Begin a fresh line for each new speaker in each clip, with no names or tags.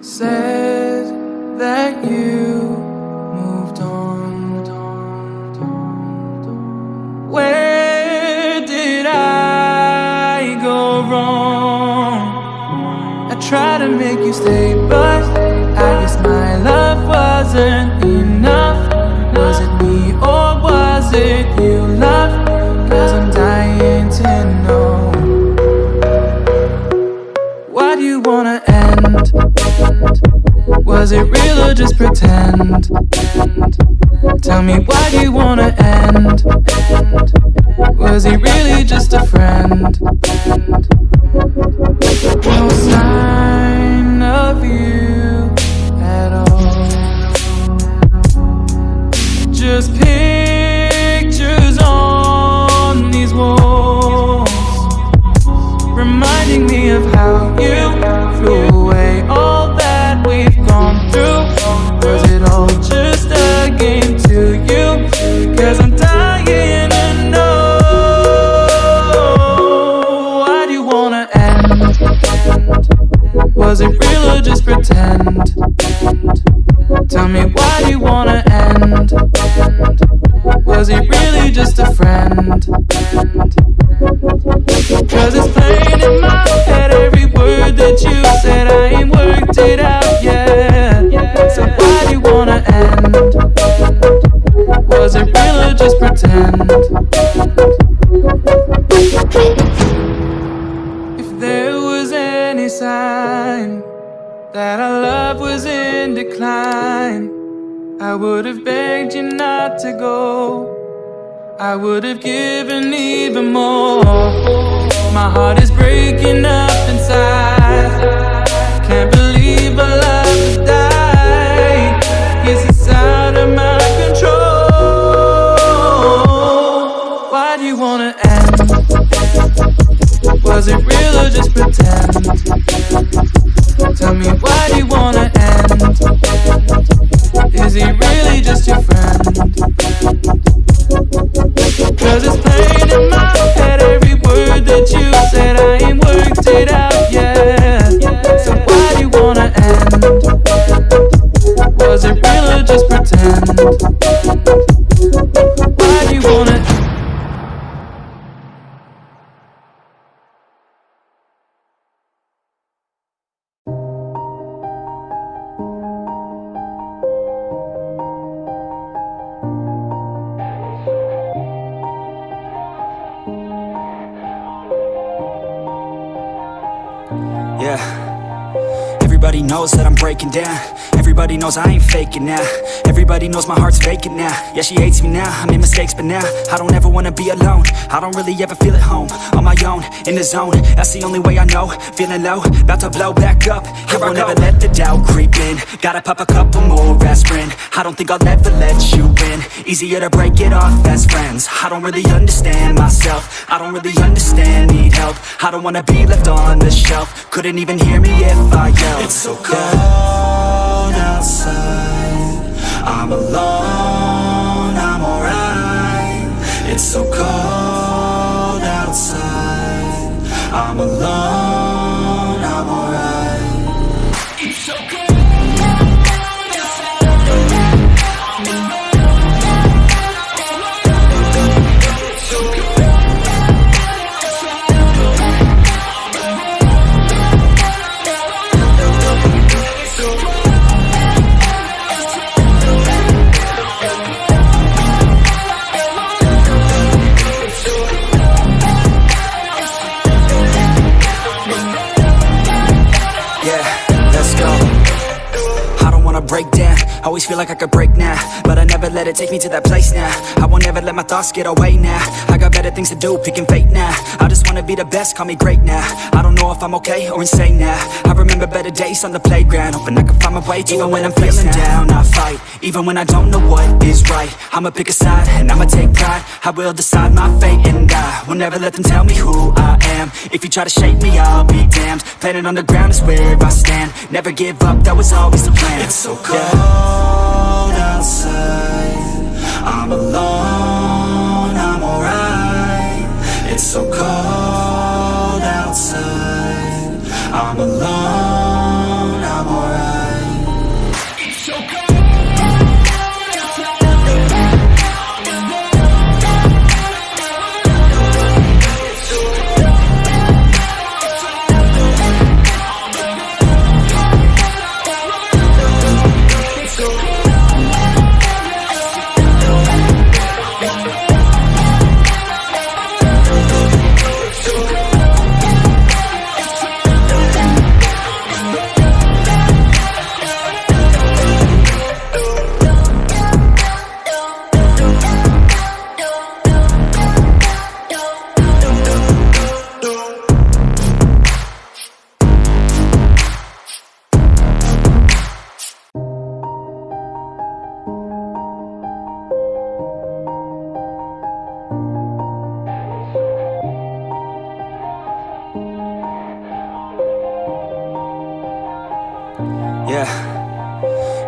said that you moved on. Where did I go wrong? I tried to make you stay, but I guess my love wasn't enough. Was it me or was it you, love? 'Cause I'm dying to know. Why do you wanna end? Was it real or just pretend? Tell me, why do you wanna end? Was he really just a friend? No sign of you at all. Just pictures on these walls, reminding me of how you threw away all that we've gone through. Was it all just a game to you? 'Cause I'm dying to know. Why do you wanna end? Was it real or just pretend? Tell me, why do you wanna end? Was he really just a friend? 'Cause it's plain in my head, every word that you said, I ain't worked it out yet. So why do you wanna end? Was it real or just pretend? If there was any sign that our love was in decline, I would have begged you not to go. I would have given even more. My heart is breaking up inside. Can't believe our love has died. Guess it's out of my control. Why do you wanna end? Was it real or just pretend? Tell me, why do you wanna end? Is he really just your friend? 'Cause it's plain in my head, every word that you said, I ain't worked it out yet. So why do you wanna end? Was it real or just pretend? Why do you wanna end?
Yeah, everybody knows that I'm breaking down. Everybody knows I ain't faking now. Everybody knows my heart's vacant now. Yeah, she hates me now, I made mistakes, but now I don't ever wanna be alone. I don't really ever feel at home, on my own, in the zone. That's the only way I know, feeling low, about to blow back up. Here I won't ever let the doubt creep in. Gotta pop a couple more aspirin. I don't think I'll ever let you in. Easier to break it off as friends. I don't really understand myself, I don't really understand, need help. I don't wanna be left on the shelf. Couldn't even hear me if I yelled. It's so cold outside, I'm alone, I'm alright. It's so cold outside, I'm alone, I'm alright. It's so cold. Break down, always feel like I could break now, but I never let it take me to that place now. I won't ever let my thoughts get away now. I got better things to do, picking fate now. I just wanna be the best, call me great now. I don't know if I'm okay or insane now. I remember better days on the playground, hoping I can find my way. Even when I'm feeling down, I fight. Even when I don't know what is right, I'ma pick a side and I'ma take pride. I will decide my fate and I will never let them tell me who I am. If you try to shake me, I'll be damned. Planet on the ground is where I stand. Never give up, that was always the plan. It's so cold outside, I'm alone, I'm alright. It's so cold outside, I'm alone, I'm alright. Yeah.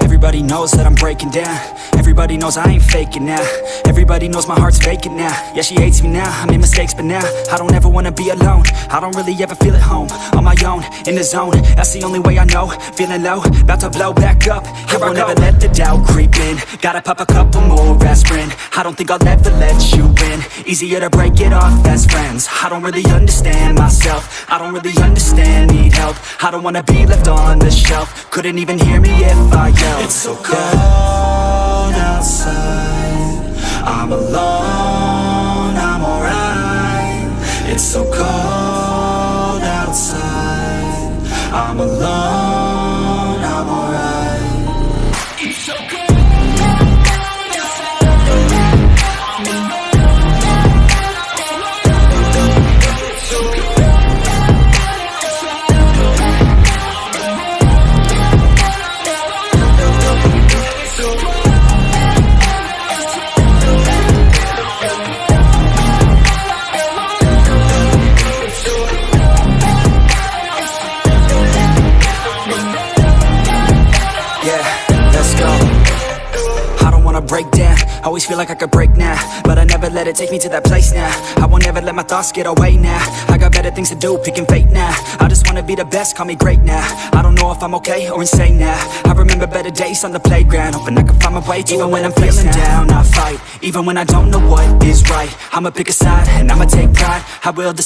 Everybody knows that I'm breaking down. Everybody knows I ain't faking now. Everybody knows my heart's vacant now. Yeah, she hates me now, I made mistakes but now I don't ever wanna be alone. I don't really ever feel at home. On my own, in the zone, that's the only way I know. Feeling low, about to blow back up. Here I won't ever let the doubt creep in. Gotta pop a couple more aspirin. I don't think I'll ever let you in. Easier to break it off as friends. I don't really understand myself. I don't really understand, need help. I don't wanna be left on the shelf. Couldn't even hear me if I yelled.
It's so cold outside, I'm alone, I'm alright. It's so cold outside, I'm alone, I'm alright. It's so cold.
Break down, always feel like I could break now, but I never let it take me to that place now. I won't ever let my thoughts get away now. I got better things to do, picking fate now. I just wanna be the best, call me great now. I don't know if I'm okay or insane now. I remember better days on the playground, hoping I can find my way. Even when I'm feeling down, I fight. Even when I don't know what is right, I'ma pick a side and I'ma take pride. I will decide.